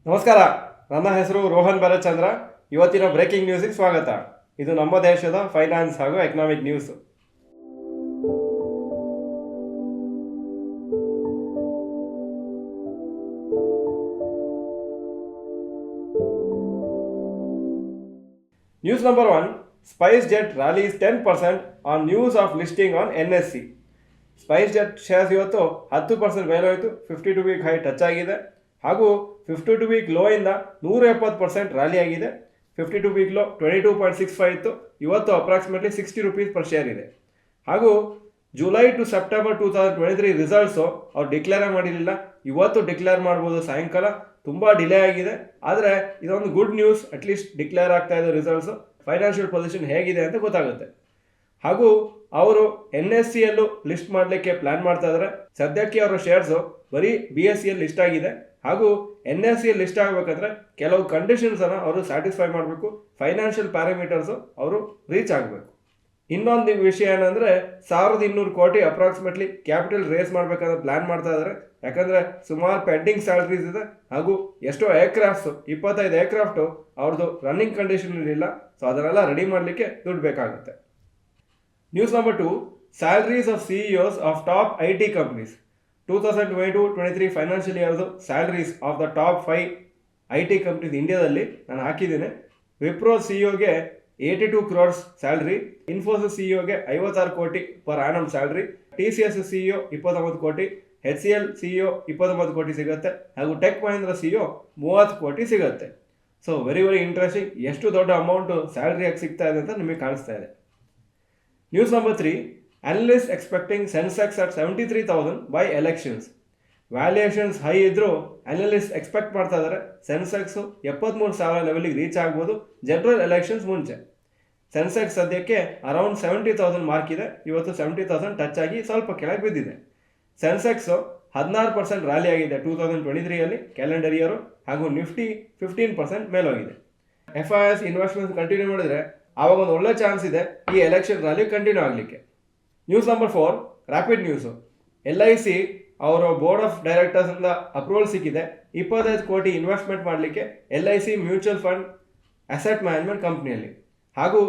ನಮಸ್ಕಾರ, ನನ್ನ ಹೆಸರು ರೋಹನ್ ಭರತ್ ಚಂದ್ರ. ಇವತ್ತಿನ ಬ್ರೇಕಿಂಗ್ ನ್ಯೂಸ್ಗೆ ಸ್ವಾಗತ. ಇದು ನಮ್ಮ ದೇಶದ ಫೈನಾನ್ಸ್ ಹಾಗೂ economic news. News number 1, Spice jet rallies 10% on news of listing on NSE. Spice jet shares ಇವತ್ತು 10% ಮೇಲೆ ಹೋಯಿತು. 52 ವೀಕ್ ಹೈ ಟಚ್ ಆಗಿದೆ ಹಾಗೂ 52 ವೀಕ್ ಲೋ ಇಂದ 170% ರ್ಯಾಲಿ ಆಗಿದೆ. 52 ವೀಕ್ ಲೋ 22.65 ಇತ್ತು. ಇವತ್ತು ಅಪ್ರಾಕ್ಸಿಮೇಟ್ಲಿ 60 ರೂಪೀಸ್ ಪರ್ ಶೇರ್ ಇದೆ. ಹಾಗೂ ಜುಲೈ ಟು ಸೆಪ್ಟೆಂಬರ್ 2023 ರಿಸಲ್ಟ್ಸು ಅವ್ರು ಡಿಕ್ಲೇರ್ ಮಾಡಿರಲಿಲ್ಲ. ಇವತ್ತು ಡಿಕ್ಲೇರ್ ಮಾಡ್ಬೋದು ಸಾಯಂಕಾಲ. ತುಂಬ ಡಿಲೇ ಆಗಿದೆ, ಆದರೆ ಇದೊಂದು ಗುಡ್ ನ್ಯೂಸ್. ಅಟ್ಲೀಸ್ಟ್ ಡಿಕ್ಲೇರ್ ಆಗ್ತಾ ಇದೆ ರಿಸಲ್ಟ್ಸು. ಫೈನಾನ್ಷಿಯಲ್ ಪೊಸಿಷನ್ ಹೇಗಿದೆ ಅಂತ ಗೊತ್ತಾಗುತ್ತೆ. ಹಾಗೂ ಅವರು NSEಯಲ್ಲೂ ಲಿಸ್ಟ್ ಮಾಡಲಿಕ್ಕೆ ಪ್ಲ್ಯಾನ್ ಮಾಡ್ತಾ ಇದ್ದಾರೆ. ಸದ್ಯಕ್ಕೆ ಅವರ ಶೇರ್ಸು ಬರೀ BSEಯಲ್ಲಿ ಲಿಸ್ಟ್ ಆಗಿದೆ. ಹಾಗೂ NSEಯಲ್ಲಿ ಲಿಸ್ಟ್ ಆಗಬೇಕಂದ್ರೆ ಕೆಲವು ಕಂಡೀಷನ್ಸನ್ನು ಅವರು ಸ್ಯಾಟಿಸ್ಫೈ ಮಾಡಬೇಕು. ಫೈನಾನ್ಷಿಯಲ್ ಪ್ಯಾರಾಮೀಟರ್ಸು ಅವರು ರೀಚ್ ಆಗಬೇಕು. ಇನ್ನೊಂದು ವಿಷಯ ಏನಂದರೆ 1200 ಕೋಟಿ ಅಪ್ರಾಕ್ಸಿಮೇಟ್ಲಿ ಕ್ಯಾಪಿಟಲ್ ರೇಸ್ ಮಾಡಬೇಕಂದ್ರೆ ಪ್ಲ್ಯಾನ್ ಮಾಡ್ತಾ ಇದ್ದಾರೆ. ಯಾಕಂದರೆ ಸುಮಾರು ಪೆಂಡಿಂಗ್ ಸ್ಯಾಲರೀಸ್ ಇದೆ. ಹಾಗೂ ಎಷ್ಟೋ ಏರ್ಕ್ರಾಫ್ಟ್ಸು 25 ಏರ್ಕ್ರಾಫ್ಟು ಅವ್ರದ್ದು ರನ್ನಿಂಗ್ ಕಂಡೀಷನ್ ಇರಲಿಲ್ಲ. ಸೊ ಅದನ್ನೆಲ್ಲ ರೆಡಿ ಮಾಡಲಿಕ್ಕೆ ದುಡ್ಡು ಬೇಕಾಗುತ್ತೆ. News number 2, salaries of CEOs of top IT companies. 2022-23 financial ಇಯರ್ದು salaries of the top 5 IT companies ಇಂಡಿಯಾದಲ್ಲಿ ನಾನು ಹಾಕಿದ್ದೀನಿ. ವಿಪ್ರೋ CEOಗೆ 82 crores ಸ್ಯಾಲ್ರಿ, ಇನ್ಫೋಸಿಸ್ CEOಗೆ 56 ಕೋಟಿ per annum salary, TCS CEO 29 ಕೋಟಿ, HCL CEO 29 ಕೋಟಿ ಸಿಗುತ್ತೆ, ಹಾಗೂ ಟೆಕ್ ಮಹೀಂದ್ರ CEO 30 ಕೋಟಿ ಸಿಗುತ್ತೆ. So very interesting. ಎಷ್ಟು ದೊಡ್ಡ ಅಮೌಂಟು ಸ್ಯಾಲ್ರಿಯಾಗಿ ಸಿಗ್ತಾ ಇದೆ ಅಂತ ನಿಮಗೆ ಕಾಣಿಸ್ತಾ ಇದೆ. News number 3, analysts expecting Sensex at 73,000 by elections. Valuations high ಇದ್ದರೂ ಅನಲಿಸ್ಟ್ ಎಕ್ಸ್ಪೆಕ್ಟ್ ಮಾಡ್ತಾ ಇದ್ದಾರೆ ಸೆನ್ಸೆಕ್ಸು 73,000 ಲೆವೆಲಿಗೆ ರೀಚ್ ಆಗ್ಬೋದು ಜನರಲ್ ಎಲೆಕ್ಷನ್ಸ್ ಮುಂಚೆ. ಸೆನ್ಸೆಕ್ಸ್ ಸದ್ಯಕ್ಕೆ ಅರೌಂಡ್ 70,000 ಮಾರ್ಕ್ ಇದೆ. ಇವತ್ತು 70,000 ಟಚ್ ಆಗಿ ಸ್ವಲ್ಪ ಕೆಳಗೆ ಬಿದ್ದಿದೆ. ಸೆನ್ಸೆಕ್ಸು 16% ರ್ಯಾಲಿ ಆಗಿದೆ 2023ಯಲ್ಲಿ ಕ್ಯಾಲೆಂಡರ್ ಇಯರು. ಹಾಗೂ ನಿಫ್ಟಿ 15% ಮೇಲೋಗಿದೆ. FIS ಇನ್ವೆಸ್ಟ್ಮೆಂಟ್ಸ್ ಕಂಟಿನ್ಯೂ ಮಾಡಿದರೆ ಆವಾಗ ಒಂದು ಒಳ್ಳೆ ಚಾನ್ಸ್ ಇದೆ ಈ ಎಲೆಕ್ಷನ್ ರ್ಯಾಲಿ ಕಂಟಿನ್ಯೂ ಆಗಲಿಕ್ಕೆ. News number 4, rapid news. LIC ಅವರ ಬೋರ್ಡ್ ಆಫ್ ಡೈರೆಕ್ಟರ್ಸಿಂದ ಅಪ್ರೂವಲ್ ಸಿಕ್ಕಿದೆ 25 ಕೋಟಿ ಇನ್ವೆಸ್ಟ್ಮೆಂಟ್ ಮಾಡಲಿಕ್ಕೆ LIC mutual fund asset management ಕಂಪ್ನಿಯಲ್ಲಿ. ಹಾಗೂ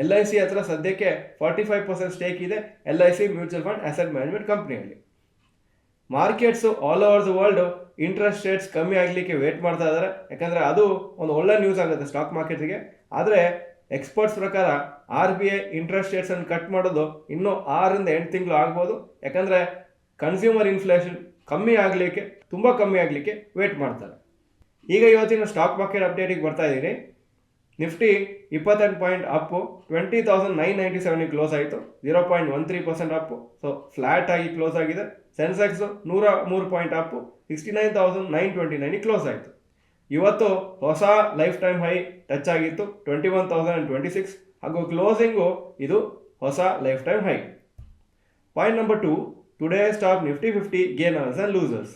LIC ಹತ್ರ ಸದ್ಯಕ್ಕೆ 45% ಸ್ಟೇಕ್ ಇದೆ LIC mutual fund asset management ಕಂಪ್ನಿಯಲ್ಲಿ. Markets all over the world interest rates ಕಮ್ಮಿ ಆಗಲಿಕ್ಕೆ ವೇಟ್ ಮಾಡ್ತಾ ಇದ್ದಾರೆ. ಯಾಕಂದರೆ ಅದು ಒಂದು ಒಳ್ಳೆ ನ್ಯೂಸ್ ಆಗುತ್ತೆ ಸ್ಟಾಕ್ ಮಾರ್ಕೆಟ್ಗೆ. ಆದರೆ ಎಕ್ಸ್ಪರ್ಟ್ಸ್ ಪ್ರಕಾರ RBI ಇಂಟ್ರೆಸ್ಟ್ ರೇಟ್ಸನ್ನು ಕಟ್ ಮಾಡೋದು ಇನ್ನೂ 6 8 ತಿಂಗಳು ಆಗ್ಬೋದು. ಯಾಕಂದರೆ ಕನ್ಸ್ಯೂಮರ್ ಇನ್ಫ್ಲೇಷನ್ ತುಂಬ ಕಮ್ಮಿ ಆಗಲಿಕ್ಕೆ ವೇಟ್ ಮಾಡ್ತಾರೆ. ಈಗ ಇವತ್ತಿನ ಸ್ಟಾಕ್ ಮಾರ್ಕೆಟ್ ಅಪ್ಡೇಟಿಗೆ ಬರ್ತಾ ಇದ್ದೀನಿ. ನಿಫ್ಟಿ 28 ಪಾಯಿಂಟ್ ಅಪ್ಪು 20,997 ಕ್ಲೋಸ್ ಆಯಿತು, 0.13% ಅಪ್ಪು. ಸೊ ಫ್ಲ್ಯಾಟ್ ಆಗಿ ಕ್ಲೋಸ್ ಆಗಿದೆ. ಸೆನ್ಸೆಕ್ಸು 103 ಪಾಯಿಂಟ್ ಅಪ್ಪು 69,929 ಕ್ಲೋಸ್ ಆಯಿತು. ಇವತ್ತು ಹೊಸ ಲೈಫ್ ಟೈಮ್ ಹೈ ಟಚ್ ಆಗಿತ್ತು 21,026. ಹಾಗೂ ಕ್ಲೋಸಿಂಗು ಇದು ಹೊಸ life time high. Point number 2, today's top Nifty 50 gainers and losers.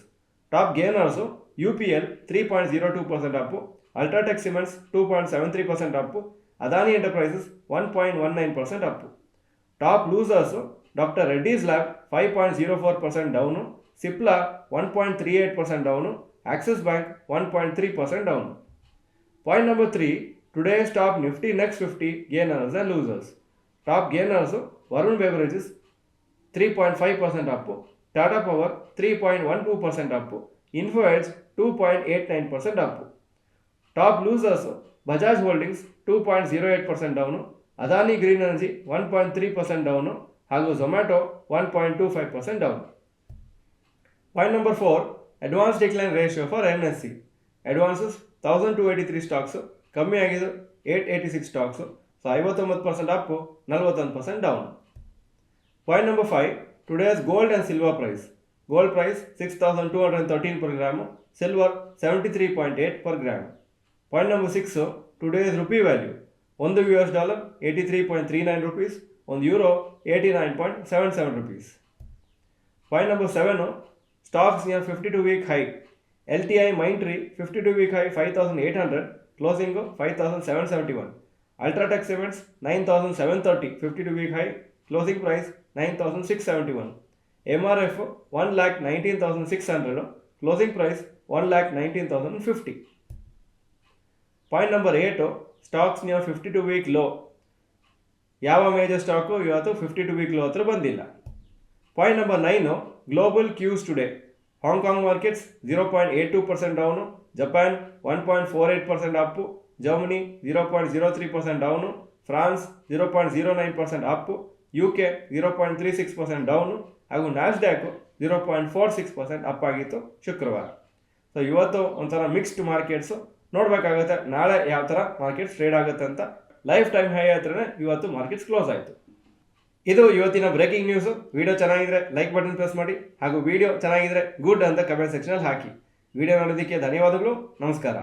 Top gainers UPL 3.02% Appu, UltraTech cements 2.73% Appu, Adani enterprises 1.19% Appu. Top losers doctor Reddy's lab 5.04% down, Cipla 1.38% down, Axis bank 1.3% down. Point number 3, today's top Nifty next 50 gainers and losers. Top gainers Varun beverages 3.5% Appu, Tata power 3.12% Appu, info edge 2.89% Appu. Top losers Bajaj holdings 2.08% down, Adani green energy 1.3% down, ಹಾಗೂ Zomato 1.25% down. Point number 4, advance decline ratio for NSE. Advances 1283 stocks, ಕಮ್ಮಿ ಆಗಿದ್ದು 886 stocks. So 59% up, 41% down. Point number 5, today's gold and silver price. Gold price 6,213 per gram, silver 73.8 per gram. Point number 6, today's rupee value. $1 83.39 rupees, €1 89.77 rupees. Point number 7, stocks near 52-week high. LTI Mindtree 52-week high 5,800, closing 5,771. Ultratech Cements 9,730, 52-week high, closing price 9,671. MRF 1,19,600, closing price 1,19,050. Point number 8 stocks near 52 week low. ಯಾವ major stock ಇವತ್ತು 52 week low ಹತ್ರ ಬಂದಿಲ್ಲ. Point number 9 global Qs today. Hong Kong markets 0.82% down, Japan 1.48% Appu, Germany 0.03% down, France 0.09% Appu, UK 0.36% down ಹಾಗೂ Nasdaq 0.46% up ಆಗಿತ್ತು ಶುಕ್ರವಾರ. So ಇವತ್ತು ಒಂಥರ mixed markets. ನೋಡಬೇಕಾಗುತ್ತೆ ನಾಳೆ ಯಾವ ಥರ ಮಾರ್ಕೆಟ್ಸ್ ಟ್ರೇಡ್ ಆಗುತ್ತೆ ಅಂತ. ಲೈಫ್ ಟೈಮ್ ಹೈ ಹತ್ರನೇ ಇವತ್ತು ಮಾರ್ಕೆಟ್ಸ್ ಕ್ಲೋಸ್ ಆಯಿತು. ಇದು ಇವತ್ತಿನ ಬ್ರೇಕಿಂಗ್ ನ್ಯೂಸು. ವಿಡಿಯೋ ಚೆನ್ನಾಗಿದ್ರೆ ಲೈಕ್ ಬಟನ್ ಪ್ರೆಸ್ ಮಾಡಿ ಹಾಗೂ ವಿಡಿಯೋ ಚೆನ್ನಾಗಿದ್ರೆ ಗುಡ್ ಅಂತ ಕಮೆಂಟ್ ಸೆಕ್ಷನಲ್ಲಿ ಹಾಕಿ. ವಿಡಿಯೋ ನೋಡೋದಕ್ಕೆ ಧನ್ಯವಾದಗಳು. ನಮಸ್ಕಾರ.